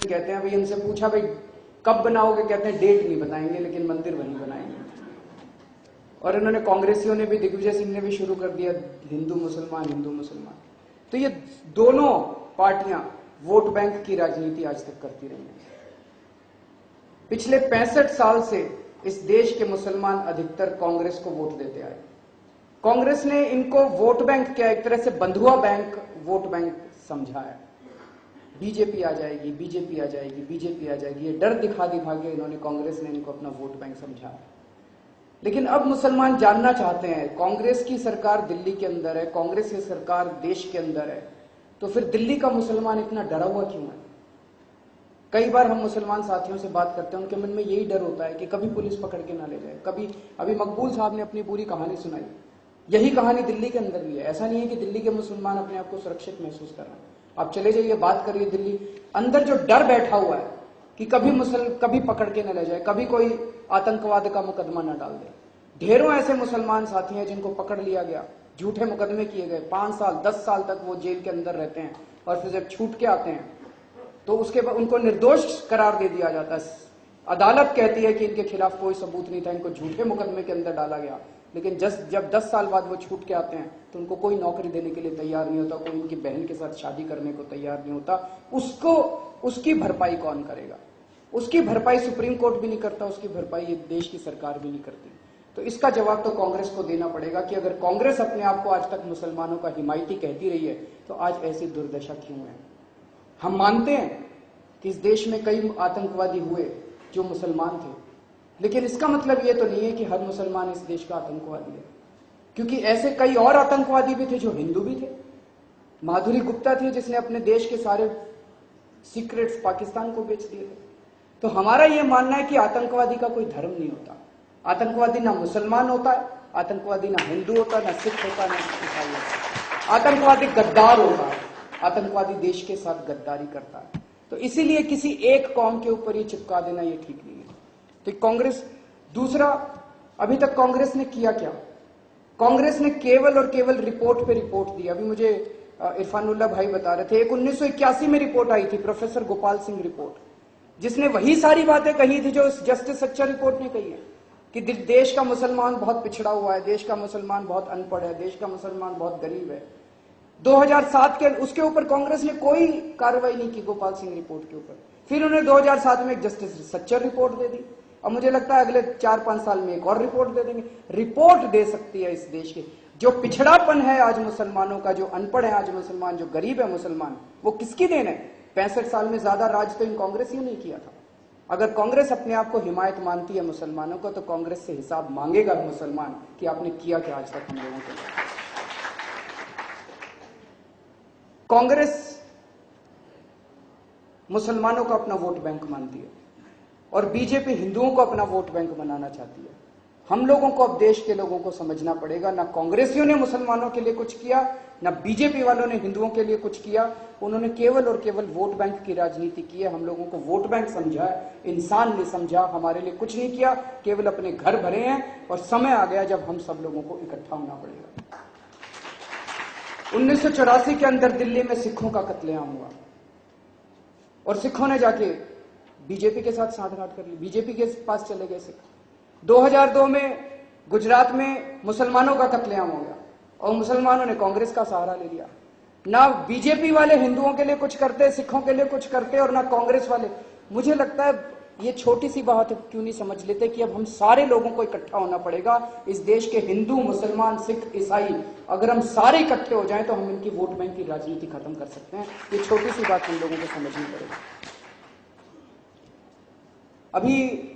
कहते हैं। भाई इनसे पूछा भाई कब बनाओगे, कहते हैं डेट नहीं बताएंगे लेकिन मंदिर वहीं बनाएंगे। और इन्होंने कांग्रेसियों ने भी, दिग्विजय सिंह ने भी शुरू कर दिया हिंदू मुसलमान हिंदू मुसलमान। तो ये दोनों पार्टियां वोट बैंक की राजनीति आज तक करती रही हैं। पिछले 65 साल से इस देश के मुसलमान अधिकतर कांग्रेस को वोट देते आए। कांग्रेस ने इनको वोट बैंक क्या, एक तरह से बंधुआ बैंक वोट बैंक समझा है। बीजेपी आ जाएगी, बीजेपी आ जाएगी, बीजेपी आ जाएगी, ये डर दिखा दिखा के इन्होंने, कांग्रेस ने इनको अपना वोट बैंक समझा है। लेकिन अब मुसलमान जानना चाहते हैं, कांग्रेस की सरकार दिल्ली के अंदर है, कांग्रेस की सरकार देश के अंदर है, तो फिर दिल्ली का मुसलमान इतना डरा हुआ क्यों है? कई बार हम मुसलमान साथियों से बात करते हैं, उनके मन में यही डर होता है कि कभी पुलिस पकड़ के ना ले जाए, कभी। अभी मकबूल साहब ने अपनी पूरी कहानी सुनाई, यही कहानी दिल्ली के अंदर भी है। ऐसा नहीं है कि दिल्ली के मुसलमान अपने आप को सुरक्षित महसूस कर रहे हैं। आप चले जाइए, बात करिए, दिल्ली अंदर जो डर बैठा हुआ है कि कभी पकड़ के न ले जाए, कभी कोई आतंकवाद का मुकदमा न डाल दे। ढेरों ऐसे मुसलमान साथी हैं जिनको पकड़ लिया गया, झूठे मुकदमे किए गए, 5 साल 10 साल तक वो जेल के अंदर रहते हैं, और फिर जब छूट के आते हैं तो उसके बाद उनको निर्दोष करार दे दिया जाता है। अदालत कहती है कि इनके खिलाफ कोई सबूत नहीं था, इनको झूठे मुकदमे के अंदर डाला गया। लेकिन जब 10 साल बाद वो छूट के आते हैं तो उनको कोई नौकरी देने के लिए तैयार नहीं होता, कोई उनकी बहन के साथ शादी करने को तैयार नहीं होता। उसकी भरपाई कौन करेगा? उसकी भरपाई सुप्रीम कोर्ट भी नहीं करता, उसकी भरपाई ये देश की सरकार भी नहीं करती। तो इसका जवाब तो कांग्रेस को देना पड़ेगा कि अगर कांग्रेस अपने आप को आज तक मुसलमानों का हिमायती कहती रही है तो आज ऐसी दुर्दशा क्यों है? हम मानते हैं कि इस देश में कई आतंकवादी हुए जो मुसलमान थे, लेकिन इसका मतलब यह तो नहीं है कि हर मुसलमान इस देश का आतंकवादी है, क्योंकि ऐसे कई और आतंकवादी भी थे जो हिंदू भी थे। माधुरी गुप्ता थी जिसने अपने देश के सारे सीक्रेट्स पाकिस्तान को बेच दिए थे। तो हमारा यह मानना है कि आतंकवादी का कोई धर्म नहीं होता। आतंकवादी ना मुसलमान होता है, आतंकवादी ना हिंदू होता, ना सिख होता, ना ईसाई होता। आतंकवादी गद्दार होता है, आतंकवादी देश के साथ गद्दारी करता है। तो इसीलिए किसी एक कौम के ऊपर ये चिपका देना ये ठीक नहीं है। तो कांग्रेस, दूसरा, अभी तक कांग्रेस ने किया क्या? कांग्रेस ने केवल और केवल रिपोर्ट पे रिपोर्ट दी। अभी मुझे इरफानुल्लाह भाई बता रहे थे, एक 1981 में रिपोर्ट आई थी, प्रोफेसर गोपाल सिंह रिपोर्ट, जिसने वही सारी बातें कही थी जो जस्टिस सच्चर रिपोर्ट ने कही है कि देश का मुसलमान बहुत पिछड़ा हुआ है, देश का मुसलमान बहुत अनपढ़ है, देश का मुसलमान बहुत गरीब है। 2007 के उसके ऊपर कांग्रेस ने कोई कार्रवाई नहीं की गोपाल सिंह रिपोर्ट के ऊपर। फिर उन्होंने 2007 में एक जस्टिस सच्चर रिपोर्ट दे दी, और मुझे लगता है अगले 4-5 साल में एक और रिपोर्ट दे देंगे। रिपोर्ट दे सकती है इस देश के जो पिछड़ापन है आज मुसलमानों का, जो अनपढ़ है आज मुसलमान, जो गरीब है मुसलमान, वो किसकी देन है? 65 साल में ज्यादा राज तो इन कांग्रेसियों ने किया था। अगर कांग्रेस अपने आप को हिमायत मानती है मुसलमानों को, तो कांग्रेस से हिसाब मांगेगा मुसलमान कि आपने किया क्या आज तक हम लोगों के लिए। कांग्रेस मुसलमानों को अपना वोट बैंक मानती है और बीजेपी हिंदुओं को अपना वोट बैंक बनाना चाहती है। हम लोगों को अब देश के लोगों को समझना पड़ेगा, ना कांग्रेसियों ने मुसलमानों के लिए कुछ किया, ना बीजेपी वालों ने हिंदुओं के लिए कुछ किया। उन्होंने केवल और केवल वोट बैंक की राजनीति की है। हम लोगों को वोट बैंक समझा है, इंसान नहीं समझा। हमारे लिए कुछ नहीं किया, केवल अपने घर भरे हैं। और समय आ गया जब हम सब लोगों को इकट्ठा होना पड़ेगा। 1984 के अंदर दिल्ली में सिखों का कत्लेआम हुआ और सिखों ने जाके बीजेपी के साथ सांठगांठ कर ली, बीजेपी के पास चले गए सिख। 2002 में गुजरात में मुसलमानों का कत्लेआम हो गया और मुसलमानों ने कांग्रेस का सहारा ले लिया। ना बीजेपी वाले हिंदुओं के लिए कुछ करते, सिखों के लिए कुछ करते, और ना कांग्रेस वाले। मुझे लगता है ये छोटी सी बात क्यों नहीं समझ लेते कि अब हम सारे लोगों को इकट्ठा होना पड़ेगा। इस देश के हिंदू, मुसलमान, सिख, ईसाई, अगर हम सारे इकट्ठे हो जाएं तो हम इनकी वोट बैंक की राजनीति खत्म कर सकते हैं। ये छोटी सी बात हम लोगों को समझनी पड़ेगी। अभी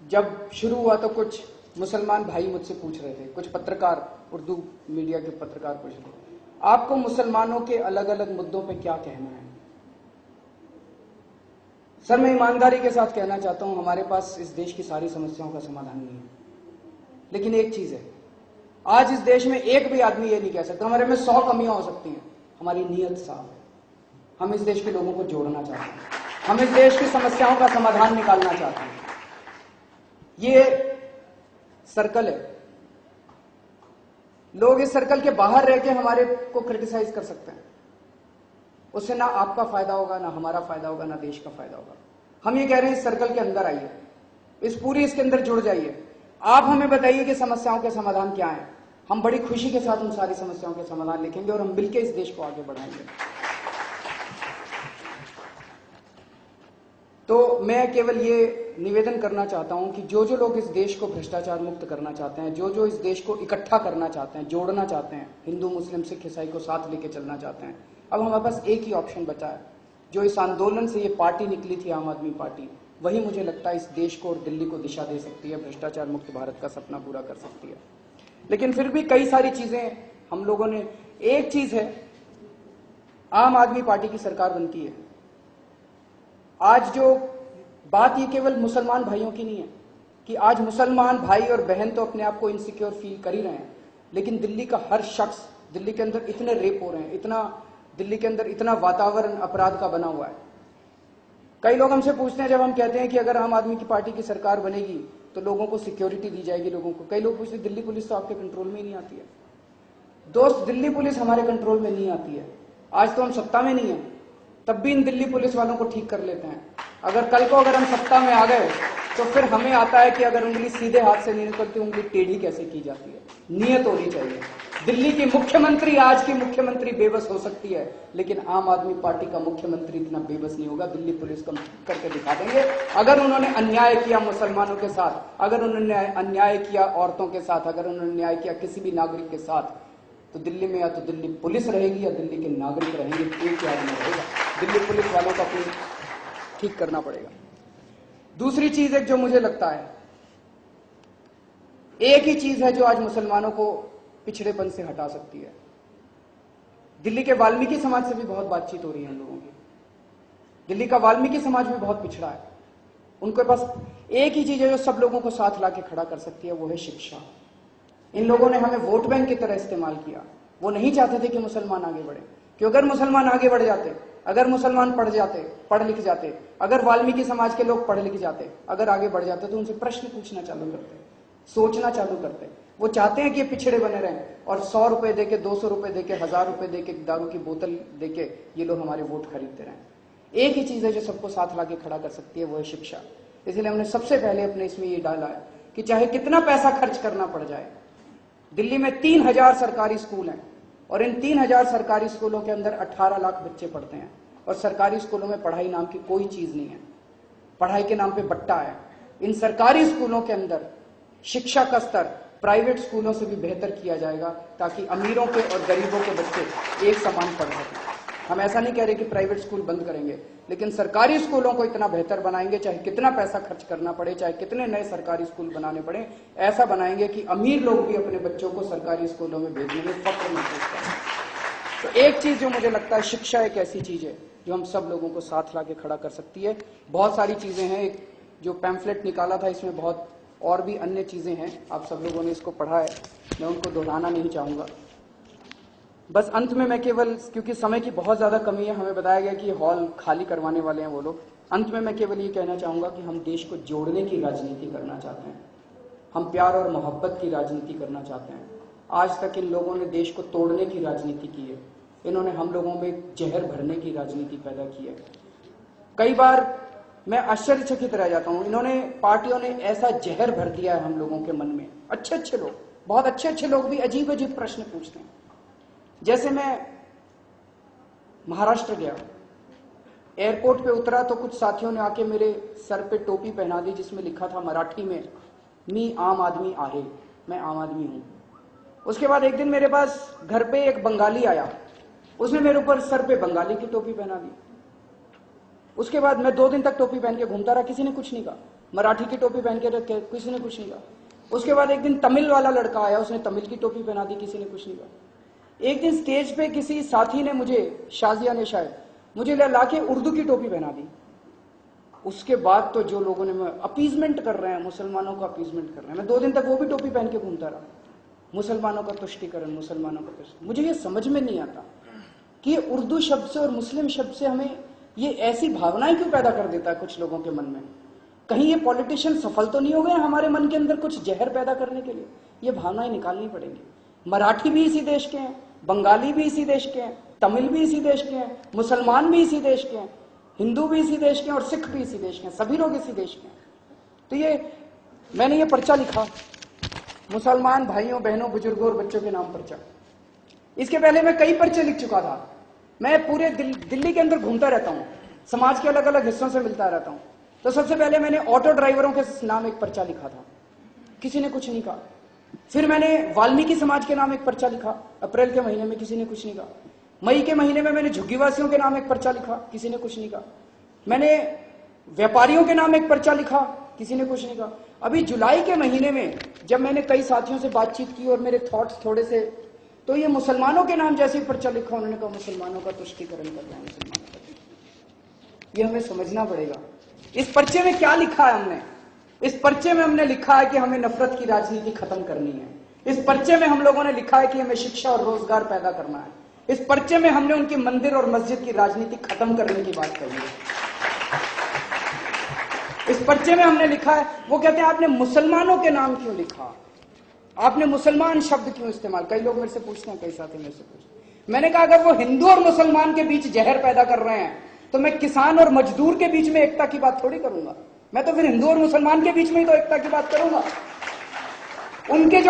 जब शुरू हुआ तो कुछ मुसलमान भाई मुझसे पूछ रहे थे, कुछ पत्रकार, उर्दू मीडिया के पत्रकार पूछ रहे थे, आपको मुसलमानों के अलग अलग मुद्दों पे क्या कहना है? सर, मैं ईमानदारी के साथ कहना चाहता हूं, हमारे पास इस देश की सारी समस्याओं का समाधान नहीं है। लेकिन एक चीज है, आज इस देश में एक भी आदमी ये नहीं कह सकता हमारे में 100 कमियां हो सकती हैं, हमारी नीयत साफ है। हम इस देश के लोगों को जोड़ना चाहते हैं, हम इस देश की समस्याओं का समाधान निकालना चाहते हैं। ये सर्कल है, लोग इस सर्कल के बाहर रह के हमारे को क्रिटिसाइज कर सकते हैं, उससे ना आपका फायदा होगा, ना हमारा फायदा होगा, ना देश का फायदा होगा। हम ये कह रहे हैं इस सर्कल के अंदर आइए, इस पूरी इसके अंदर जुड़ जाइए, आप हमें बताइए कि समस्याओं के समाधान क्या है। हम बड़ी खुशी के साथ उन सारी समस्याओं के समाधान लिखेंगे और हम मिलकर इस देश को आगे बढ़ाएंगे। तो मैं केवल ये निवेदन करना चाहता हूं कि जो जो लोग इस देश को भ्रष्टाचार मुक्त करना चाहते हैं, जो जो इस देश को इकट्ठा करना चाहते हैं, जोड़ना चाहते हैं, हिंदू मुस्लिम सिख ईसाई को साथ लेके चलना चाहते हैं, अब हमारे पास एक ही ऑप्शन बचा है। जो इस आंदोलन से ये पार्टी निकली थी, आम आदमी पार्टी, वही मुझे लगता है इस देश को और दिल्ली को दिशा दे सकती है, भ्रष्टाचार मुक्त भारत का सपना पूरा कर सकती है। लेकिन फिर भी कई सारी चीजें हम लोगों ने, एक चीज है, आम आदमी पार्टी की सरकार बनती है। आज जो बात ये केवल मुसलमान भाइयों की नहीं है कि आज मुसलमान भाई और बहन तो अपने आप को इनसिक्योर फील कर ही रहे हैं, लेकिन दिल्ली का हर शख्स, दिल्ली के अंदर इतने रेप हो रहे हैं, इतना दिल्ली के अंदर इतना वातावरण अपराध का बना हुआ है। कई लोग हमसे पूछते हैं, जब हम कहते हैं कि अगर आम आदमी की पार्टी की सरकार बनेगी तो लोगों को सिक्योरिटी दी जाएगी, लोगों को, कई लोग पूछते हैं दिल्ली पुलिस तो आपके कंट्रोल में ही नहीं आती है। दोस्त, दिल्ली पुलिस हमारे कंट्रोल में नहीं आती है। आज तो हम सत्ता में नहीं है, तब भी इन दिल्ली पुलिस वालों को ठीक कर लेते हैं। अगर कल को अगर हम सत्ता में आ गए तो फिर हमें आता है कि अगर उंगली सीधे हाथ से नहीं निकलती, उंगली टेढ़ी कैसे की जाती है। नियत होनी चाहिए। दिल्ली की मुख्यमंत्री, आज की मुख्यमंत्री बेबस हो सकती है, लेकिन आम आदमी पार्टी का मुख्यमंत्री इतना बेबस नहीं होगा। दिल्ली पुलिस को करके दिखा देंगे। अगर उन्होंने अन्याय किया मुसलमानों के साथ, अगर उन्होंने अन्याय किया औरतों के साथ, अगर उन्होंने न्याय किया किसी भी नागरिक के साथ, तो दिल्ली में या तो दिल्ली पुलिस रहेगी या दिल्ली के नागरिक रहेंगे, एक याद में रहेगा। दिल्ली पुलिस वालों को अपनी ठीक करना पड़ेगा। दूसरी चीज है जो मुझे लगता है, एक ही चीज है जो आज मुसलमानों को पिछड़ेपन से हटा सकती है। दिल्ली के वाल्मीकि समाज से भी बहुत बातचीत हो रही है हम लोगों की। दिल्ली का वाल्मीकि समाज भी बहुत पिछड़ा है। उनके पास एक ही चीज है जो सब लोगों को साथ लाके खड़ा कर सकती है, वो है शिक्षा। इन लोगों ने हमें वोट बैंक की तरह इस्तेमाल किया। वो नहीं चाहते थे कि मुसलमान आगे बढ़े, कि अगर मुसलमान आगे बढ़ जाते, अगर मुसलमान पढ़ जाते, पढ़ लिख जाते, अगर वाल्मीकि समाज के लोग पढ़ लिख जाते, अगर आगे बढ़ जाते, तो उनसे प्रश्न पूछना चालू करते, सोचना चालू करते। वो चाहते हैं कि पिछड़े बने रहें और 100 रुपए देके, 200 रुपए देके, 1000 रुपए देके, दारू की बोतल देके ये लोग हमारे वोट खरीदते रहें। एक ही चीज है जो सबको साथ लाके खड़ा कर सकती है, वो है शिक्षा। इसलिए हमने सबसे पहले अपने इसमें ये डाला है कि चाहे कितना पैसा खर्च करना पड़ जाए, दिल्ली में 3000 सरकारी स्कूल हैं और इन 3000 सरकारी स्कूलों के अंदर 18 लाख बच्चे पढ़ते हैं और सरकारी स्कूलों में पढ़ाई नाम की कोई चीज नहीं है। पढ़ाई के नाम पे बट्टा है। इन सरकारी स्कूलों के अंदर शिक्षा का स्तर प्राइवेट स्कूलों से भी बेहतर किया जाएगा, ताकि अमीरों के और गरीबों के बच्चे एक समान पढ़ सकें। हम ऐसा नहीं कह रहे कि प्राइवेट स्कूल बंद करेंगे, लेकिन सरकारी स्कूलों को इतना बेहतर बनाएंगे, चाहे कितना पैसा खर्च करना पड़े, चाहे कितने नए सरकारी स्कूल बनाने पड़े, ऐसा बनाएंगे कि अमीर लोग भी अपने बच्चों को सरकारी स्कूलों में भेजने में फख्र महसूस करें। तो एक चीज जो मुझे लगता है, शिक्षा एक ऐसी चीज है जो हम सब लोगों को साथ लाके खड़ा कर सकती है। बहुत सारी चीजें हैं, एक जो पैम्फलेट निकाला था इसमें बहुत और भी अन्य चीजें हैं, आप सब लोगों ने इसको पढ़ा है, मैं उनको दोहराना नहीं चाहूंगा। बस अंत में मैं केवल, क्योंकि समय की बहुत ज्यादा कमी है, हमें बताया गया कि हॉल खाली करवाने वाले हैं वो लोग, अंत में मैं केवल ये कहना चाहूंगा कि हम देश को जोड़ने की राजनीति करना चाहते हैं, हम प्यार और मोहब्बत की राजनीति करना चाहते हैं। आज तक इन लोगों ने देश को तोड़ने की राजनीति की है, इन्होंने हम लोगों में जहर भरने की राजनीति पैदा की है। कई बार मैं आश्चर्यचकित रह जाता हूं, इन्होंने, पार्टियों ने ऐसा जहर भर दिया है हम लोगों के मन में। अच्छे अच्छे लोग, बहुत अच्छे अच्छे लोग भी अजीब अजीब प्रश्न पूछते हैं। जैसे मैं महाराष्ट्र गया, एयरपोर्ट पे उतरा तो कुछ साथियों ने आके मेरे सर पे टोपी पहना दी जिसमें लिखा था मराठी में, मी आम आदमी आहे, मैं आम आदमी हूं। उसके बाद एक दिन मेरे पास घर पे एक बंगाली आया, उसने मेरे ऊपर सर पे बंगाली की टोपी पहना दी। उसके बाद मैं 2 दिन तक टोपी पहन के घूमता रहा, किसी ने कुछ नहीं कहा। मराठी की टोपी पहन के रखे, किसी ने कुछ नहीं कहा। उसके बाद एक दिन तमिल वाला लड़का आया, उसने तमिल की टोपी पहना दी, किसी ने कुछ नहीं कहा। एक दिन स्टेज पे किसी साथी ने मुझे, शाजिया ने शायद, मुझे ला के उर्दू की टोपी पहना दी। उसके बाद तो जो लोगों ने, अपीजमेंट कर रहे हैं, मुसलमानों का अपीजमेंट कर रहे हैं, मैं 2 दिन तक वो भी टोपी पहन के घूमता रहा। मुसलमानों का तुष्टिकरण, मुसलमानों का तुष्टिकरण। मुझे ये समझ में नहीं आता कि उर्दू शब्द से और मुस्लिम शब्द से हमें ये ऐसी भावनाएं क्यों पैदा कर देता है कुछ लोगों के मन में। कहीं ये पॉलिटिशियन सफल तो नहीं हो गए हमारे मन के अंदर कुछ जहर पैदा करने के लिए? ये भावनाएं निकालनी पड़ेंगी। मराठी भी इसी देश के हैं, बंगाली भी इसी देश के हैं, तमिल भी इसी देश के हैं, मुसलमान भी इसी देश के हैं, हिंदू भी इसी देश के हैं और सिख भी इसी देश के हैं, सभी लोग इसी देश के हैं। तो ये मैंने ये पर्चा लिखा, मुसलमान भाइयों बहनों बुजुर्गों और बच्चों के नाम पर्चा। इसके पहले मैं कई पर्चे लिख चुका था। मैं पूरे दिल्ली के अंदर घूमता रहता हूं, समाज के अलग अलग हिस्सों से मिलता रहता हूं। तो सबसे पहले मैंने ऑटो ड्राइवरों के नाम एक पर्चा लिखा था, किसी ने कुछ नहीं कहा। फिर मैंने वाल्मीकि समाज के नाम एक पर्चा लिखा, अप्रैल के महीने में, किसी ने कुछ नहीं कहा। मई के महीने में मैंने झुग्गीवासियों के नाम एक पर्चा लिखा, किसी ने कुछ नहीं कहा। मैंने व्यापारियों के नाम एक पर्चा लिखा, किसी ने कुछ नहीं कहा। अभी जुलाई के महीने में जब मैंने कई साथियों से बातचीत की और मेरे थॉट्स थोड़े से, तो ये मुसलमानों के नाम जैसे पर्चा लिखा, उन्होंने कहा मुसलमानों का तुष्टीकरण कर रहे हैं, मुसलमानों का। ये हमें समझना पड़ेगा इस पर्चे में क्या लिखा है हमने। इस पर्चे में हमने लिखा है कि हमें नफरत की राजनीति खत्म करनी है। इस पर्चे में हम लोगों ने लिखा है कि हमें शिक्षा और रोजगार पैदा करना है। इस पर्चे में हमने उनकी मंदिर और मस्जिद की राजनीति खत्म करने की बात कही है। इस पर्चे में हमने लिखा है, वो कहते हैं आपने मुसलमानों के नाम क्यों लिखा, आपने मुसलमान शब्द क्यों इस्तेमाल। कई लोग मेरे से पूछते हैं, कई साथी मेरे से पूछते हैं। मैंने कहा अगर वो हिंदू और मुसलमान के बीच जहर पैदा कर रहे हैं तो मैं किसान और मजदूर के बीच में एकता की बात थोड़ी करूंगा। मैं तो फिर हिंदू और मुसलमान के बीच में ही तो एकता की बात करूंगा। उनके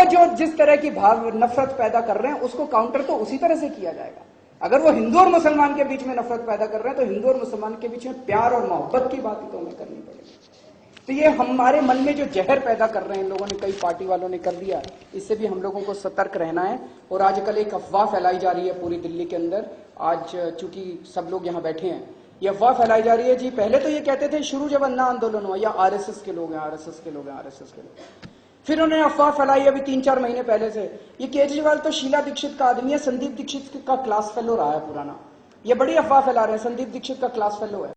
जो जिस तरह की भाव नफरत पैदा कर रहे हैं उसको काउंटर तो उसी तरह से किया जाएगा। अगर वो हिंदू और मुसलमान के बीच में नफरत पैदा कर रहे हैं तो हिंदू और मुसलमान के बीच में प्यार और मोहब्बत की बात तो हमें करनी पड़ेगी। तो ये हमारे मन में जो जहर पैदा कर रहे हैं इन लोगों ने, कई पार्टी वालों ने कर दिया, इससे भी हम लोगों को सतर्क रहना है। और आजकल एक अफवाह फैलाई जा रही है पूरी दिल्ली के अंदर। आज चूंकि सब लोग यहाँ बैठे हैं, ये अफवाह फैलाई जा रही है जी। पहले तो ये कहते थे शुरू जब अन्ना आंदोलन हुआ, या आरएसएस के लोग हैं, आरएसएस के लोग हैं, आरएसएस के लोग। फिर उन्होंने अफवाह फैलाई अभी 3-4 महीने पहले से, ये केजरीवाल तो शीला दीक्षित का आदमी है, संदीप दीक्षित का क्लास फेलो रहा है पुराना। ये बड़ी अफवाह फैला रहे हैं, संदीप दीक्षित का क्लास फेलो है।